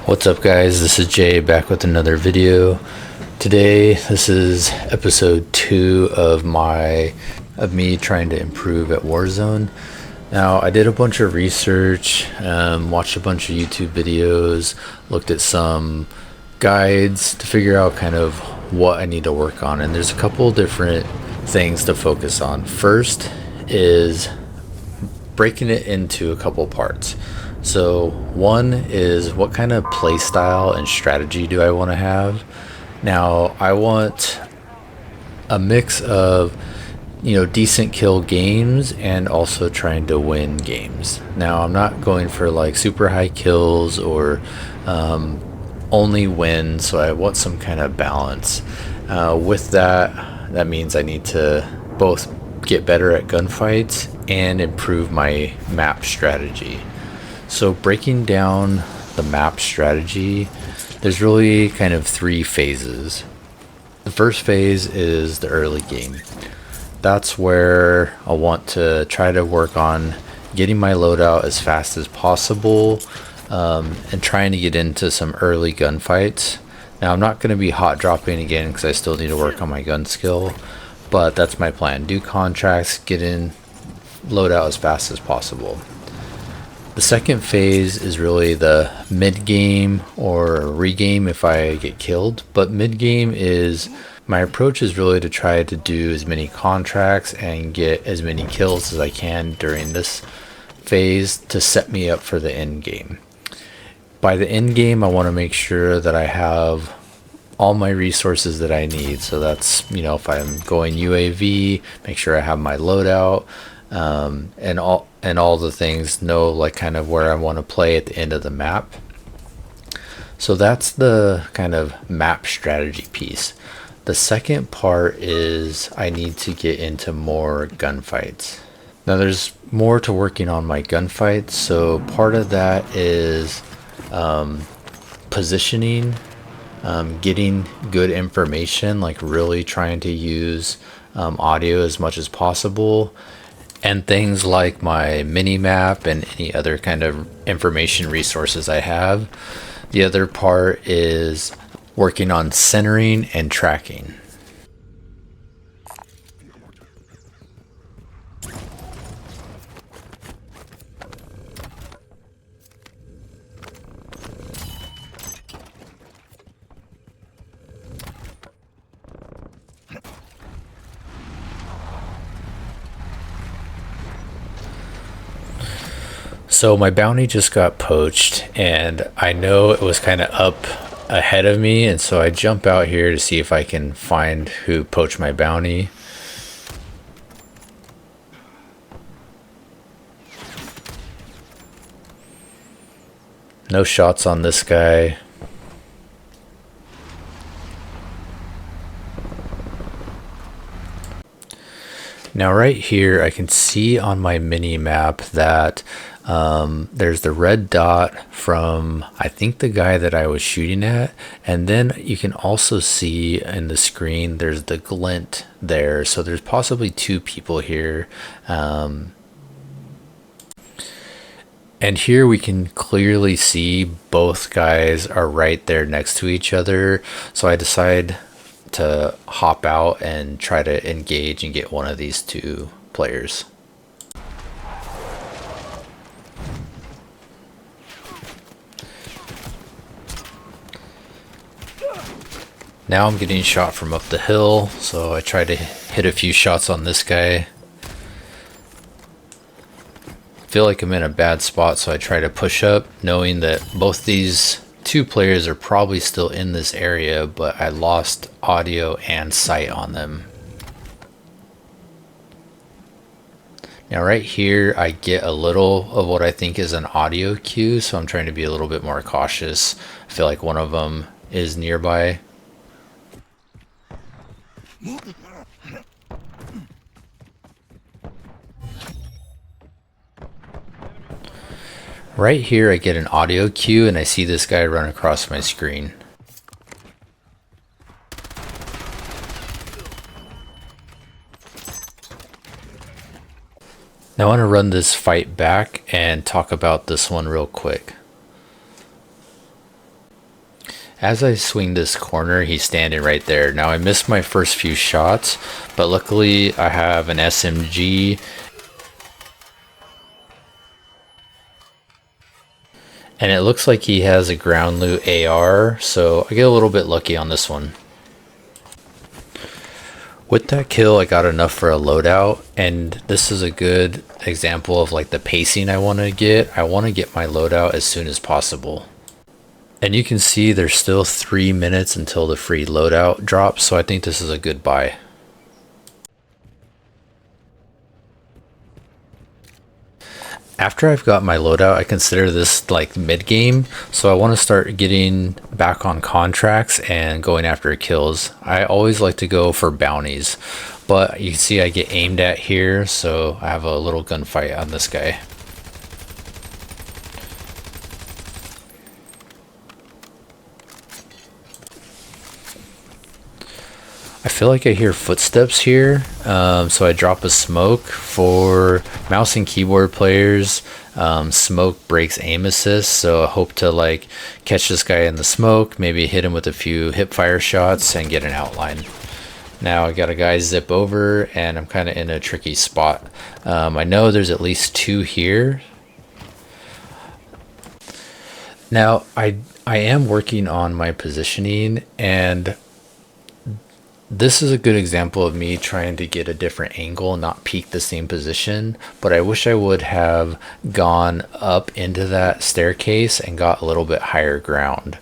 What's up guys, this is Jay back with another video. Today this is episode 2 of me trying to improve at Warzone. Now I did a bunch of research, watched a bunch of YouTube videos, looked at some guides to figure out kind of what I need to work on, and there's a couple different things to focus on. First is breaking it into a couple parts. So one is, what kind of play style and strategy do I want to have? Now I want a mix of, decent kill games and also trying to win games. Now I'm not going for like super high kills or only win, so I want some kind of balance. With that means I need to both get better at gunfights and improve my map strategy. So breaking down the map strategy, there's really kind of 3 phases. The first phase is the early game. That's where I want to try to work on getting my loadout as fast as possible, and trying to get into some early gunfights. Now I'm not going to be hot dropping again because I still need to work on my gun skill, but that's my plan. Do contracts, get in loadout as fast as possible. The second phase is really the mid-game or regame if I get killed, but mid-game is, my approach is really to try to do as many contracts and get as many kills as I can during this phase to set me up for the end game. By the end game, I want to make sure that I have all my resources that I need. So that's, if I'm going UAV, make sure I have my loadout, and all the things, know like kind of where I want to play at the end of the map. So that's the kind of map strategy piece. The second part is I need to get into more gunfights. Now there's more to working on my gunfights, so part of that is positioning, getting good information, like really trying to use audio as much as possible, and things like my mini map and any other kind of information resources I have. The other part is working on centering and tracking. So my bounty just got poached, and I know it was kind of up ahead of me, and so I jump out here to see if I can find who poached my bounty. No shots on this guy. Now right here I can see on my mini map that there's the red dot from, I think, the guy that I was shooting at, and then you can also see in the screen there's the glint there, so there's possibly 2 people here, and here we can clearly see both guys are right there next to each other, so I decide to hop out and try to engage and get one of these 2 players. Now I'm getting shot from up the hill, so I try to hit a few shots on this guy. Feel like I'm in a bad spot, so I try to push up, knowing that both these 2 players are probably still in this area, but I lost audio and sight on them. Now right here I get a little of what I think is an audio cue, so I'm trying to be a little bit more cautious. I feel like one of them is nearby. Right here I get an audio cue and I see this guy run across my screen. Now I want to run this fight back and talk about this one real quick. As I swing this corner, he's standing right there. Now I missed my first few shots, but luckily I have an SMG and it looks like he has a ground loot AR, so I get a little bit lucky on this one. With that kill, I got enough for a loadout, and this is a good example of like the pacing I want to get. I want to get my loadout as soon as possible. And you can see there's still 3 minutes until the free loadout drops, so I think this is a good buy. After I've got my loadout, I consider this like mid-game, so I want to start getting back on contracts and going after kills. I always like to go for bounties, but you can see I get aimed at here, so I have a little gunfight on this guy. I feel like I hear footsteps here, so I drop a smoke. For mouse and keyboard players, smoke breaks aim assist, so I hope to like catch this guy in the smoke, maybe hit him with a few hip fire shots and get an outline. Now I got a guy zip over and I'm kind of in a tricky spot. I know there's at least 2 here. Now I am working on my positioning, and this is a good example of me trying to get a different angle, not peek the same position, but I wish I would have gone up into that staircase and got a little bit higher ground.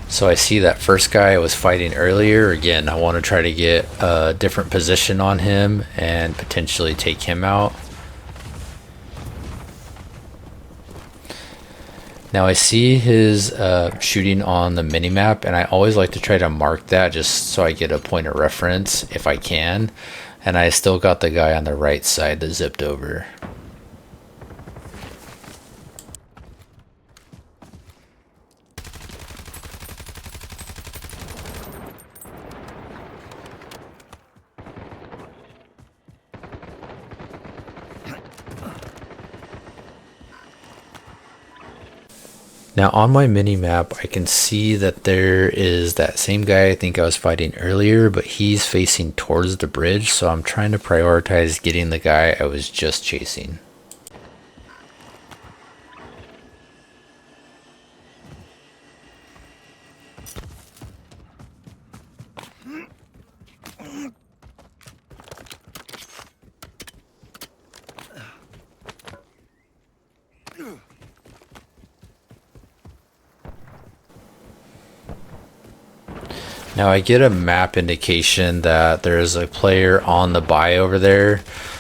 So I see that first guy I was fighting earlier. Again, I want to try to get a different position on him and potentially take him out. Now I see his shooting on the minimap, and I always like to try to mark that just so I get a point of reference if I can. And I still got the guy on the right side that zipped over. Now on my mini map, I can see that there is that same guy I think I was fighting earlier, but he's facing towards the bridge, so I'm trying to prioritize getting the guy I was just chasing. Now I get a map indication that there's a player on the buy over there,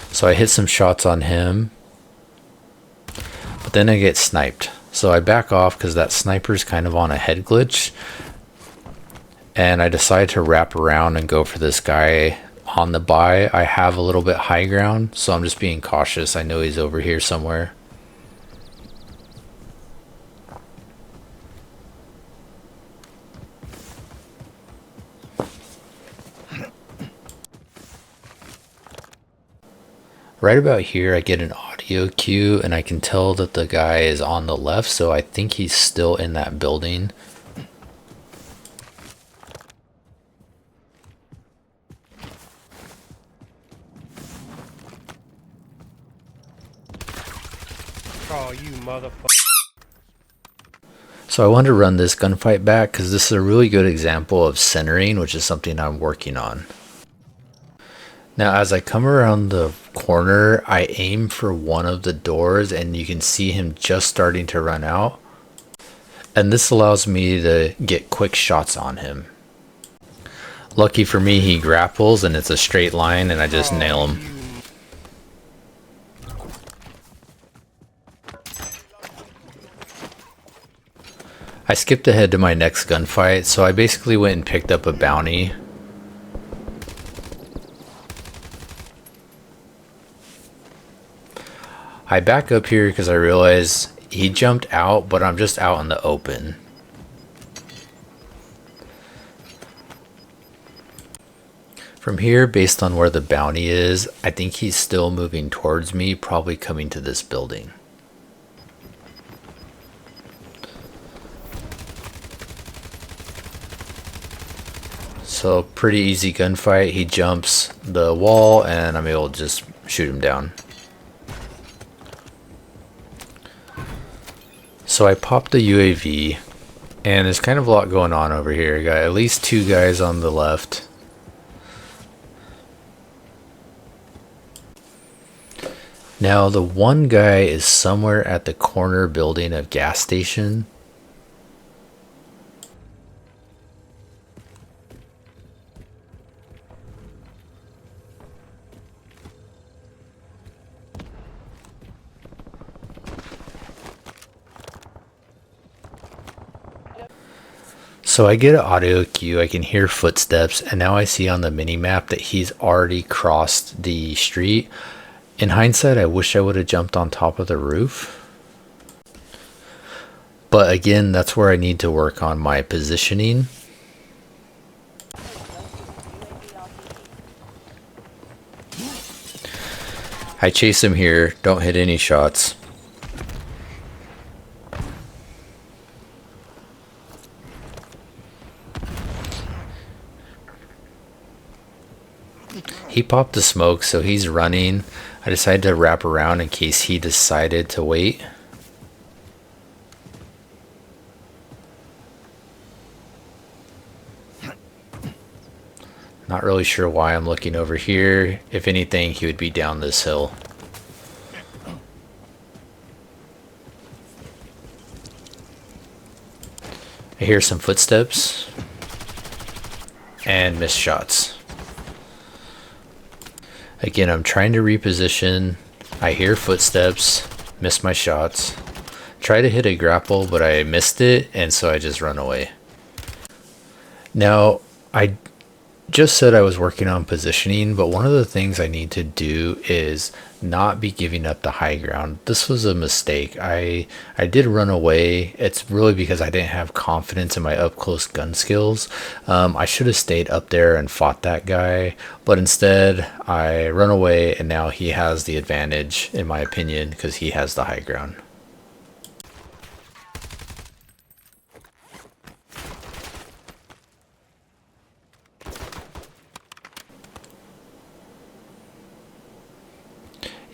so I hit some shots on him, but then I get sniped. So I back off because that sniper's kind of on a head glitch, and I decide to wrap around and go for this guy on the buy. I have a little bit high ground, so I'm just being cautious. I know he's over here somewhere. Right about here I get an audio cue, and I can tell that the guy is on the left, so I think he's still in that building. Oh, you motherfucker. So I wanted to run this gunfight back because this is a really good example of centering, which is something I'm working on. Now as I come around the corner, I aim for one of the doors and you can see him just starting to run out. And this allows me to get quick shots on him. Lucky for me, he grapples and it's a straight line and I just nail him. I skipped ahead to my next gunfight, so I basically went and picked up a bounty. I back up here because I realize he jumped out, but I'm just out in the open. From here, based on where the bounty is, I think he's still moving towards me, probably coming to this building. So pretty easy gunfight. He jumps the wall and I'm able to just shoot him down. So I popped the UAV and there's kind of a lot going on over here. Got at least 2 guys on the left. Now the one guy is somewhere at the corner building of gas station. So I get an audio cue, I can hear footsteps, and now I see on the mini map that he's already crossed the street. In hindsight, I wish I would have jumped on top of the roof. But again, that's where I need to work on my positioning. I chase him here, don't hit any shots. He popped the smoke, so he's running. I decided to wrap around in case he decided to wait. Not really sure why I'm looking over here. If anything, he would be down this hill. I hear some footsteps and missed shots. Again, I'm trying to reposition. I hear footsteps, miss my shots. Try to hit a grapple, but I missed it, and so I just run away. Now, I just said I was working on positioning, but one of the things I need to do is not be giving up the high ground. This was a mistake. I did run away. It's really because I didn't have confidence in my up close gun skills. I should have stayed up there and fought that guy, but instead I run away, and now he has the advantage in my opinion because he has the high ground.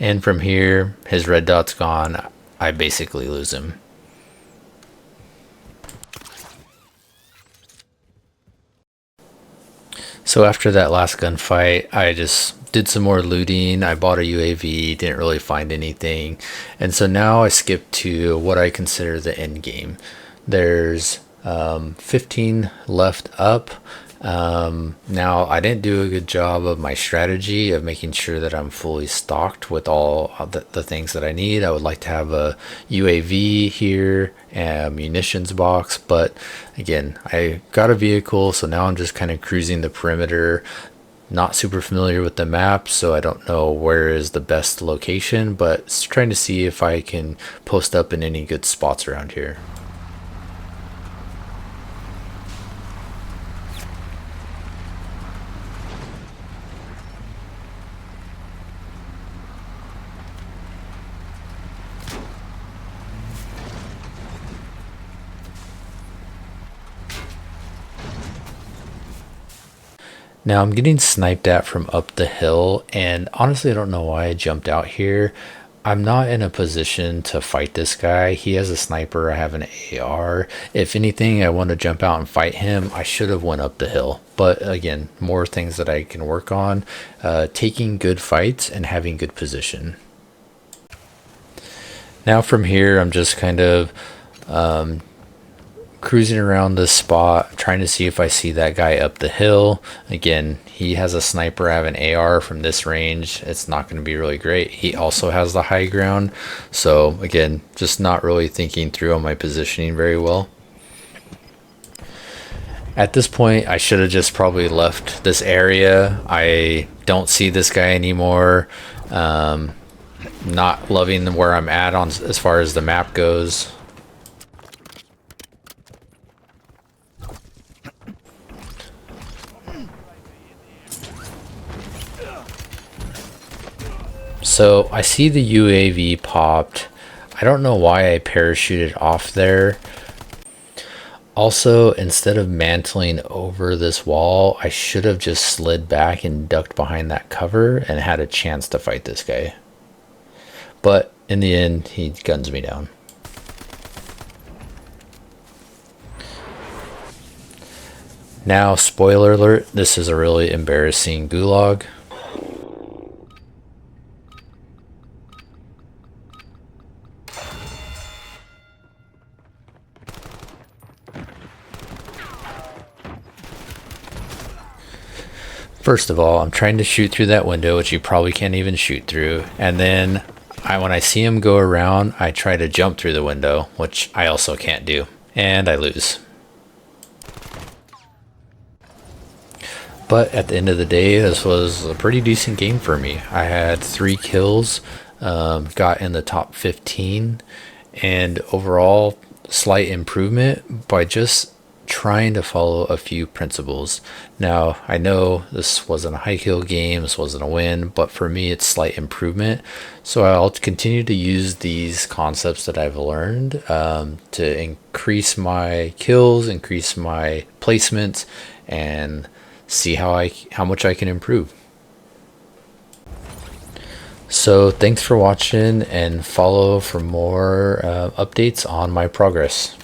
And from here, his red dot's gone. I basically lose him. So after that last gunfight, I just did some more looting. I bought a UAV, didn't really find anything. And so now I skip to what I consider the end game. There's 15 left up. Now I didn't do a good job of my strategy of making sure that I'm fully stocked with all the things that I need. I would like to have a UAV here and a munitions box, but again, I got a vehicle, so now I'm just kind of cruising the perimeter. Not super familiar with the map, so I don't know where is the best location, but trying to see if I can post up in any good spots around here. Now I'm getting sniped at from up the hill, and honestly I don't know why I jumped out here. I'm not in a position to fight this guy. He has a sniper, I have an AR. If anything, I want to jump out and fight him. I should have went up the hill. But again, more things that I can work on. Taking good fights and having good position. Now from here, I'm just kind of cruising around this spot, trying to see if I see that guy up the hill. Again, he has a sniper. I have an AR from this range. It's not going to be really great. He also has the high ground. So again, just not really thinking through on my positioning very well. At this point, I should have just probably left this area. I don't see this guy anymore. Not loving where I'm at on as far as the map goes. So I see the UAV popped. I don't know why I parachuted off there. Also, instead of mantling over this wall, I should have just slid back and ducked behind that cover and had a chance to fight this guy. But in the end, he guns me down. Now, spoiler alert, this is a really embarrassing gulag. First of all, I'm trying to shoot through that window, which you probably can't even shoot through. And then when I see him go around, I try to jump through the window, which I also can't do. And I lose. But at the end of the day, this was a pretty decent game for me. I had 3 kills, got in the top 15, and overall, slight improvement by just trying to follow a few principles. Now, I know this wasn't a high kill game, this wasn't a win, but for me, it's slight improvement. So I'll continue to use these concepts that I've learned to increase my kills, increase my placements, and see how much I can improve. So thanks for watching, and follow for more updates on my progress.